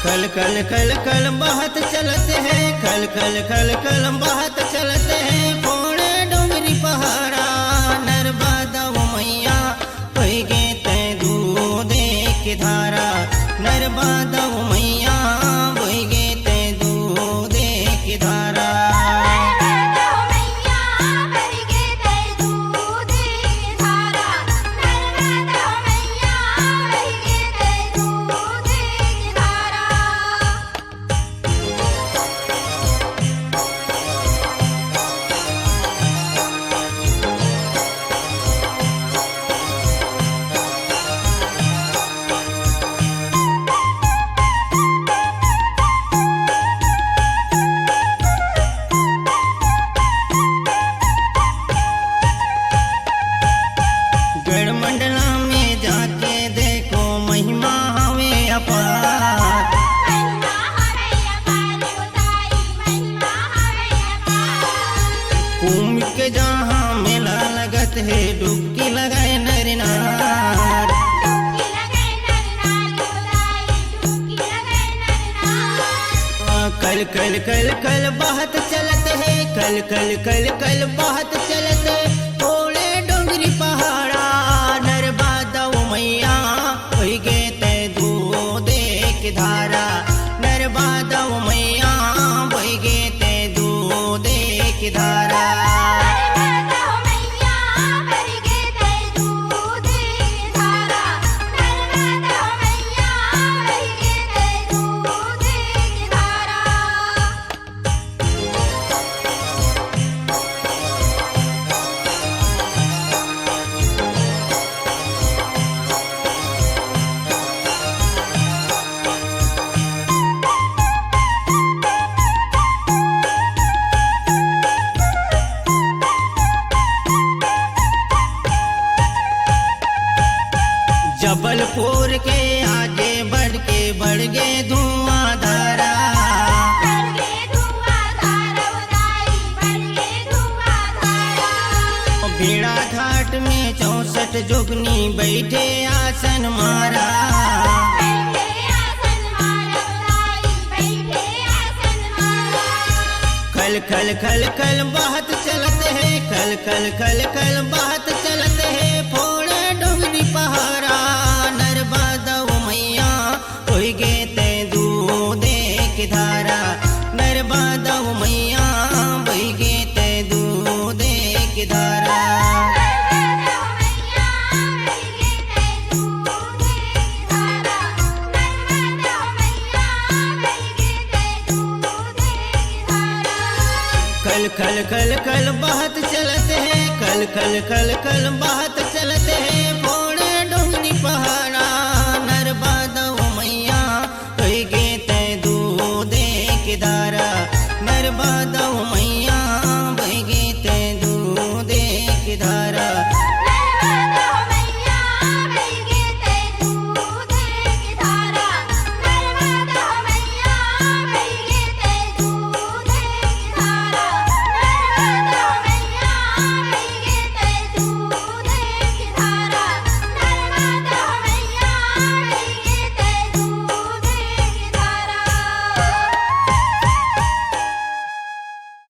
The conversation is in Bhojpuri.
कल कल कल कल बहत चलते हैं, कल कल कल कल बहत चलते हैं। फोड़े डोंगरी पहाड़ा नर्मदा मैया बह गे ते दूध की धारा। नर्मदा मैया बह गे ते दूध की धारा। मंडला में जाके देखो महिमा हमें अपार। कुंभ के जहाँ मेला लगत है डुबकी लगाए नर नार। कल कल कल कल बहत चलत है, कल कल कल कल बहत चलत है। थोड़े डोंगरी पहाड़ा नर्मदा मैया बह गे ते दूध की धारा। नर्मदा मैया बह गे ते दूध की धारा। जबलपुर के आगे बढ़ गे धुआंधारा। भेड़ा घाट में 64 जोगनी बैठे आसन मारा। कल कल कल कल बहत चलते हैं, कल कल कल कल बहत चलते हैं। फोड़े डोंगरी पहाड़ा नर्मदा मैया बह गे ते दूध की धारा। नर्मदा मैया बह गे ते दूध की धारा। कल कल कल कल बहत चलते हैं, कल कल कल कल बहत चलते हैं। फोड़े डोंगरी पहाड़ा नर्मदा मैया बह गे ते दूध की धारा। नर्मदा मैया बह गे ते दूध की धारा।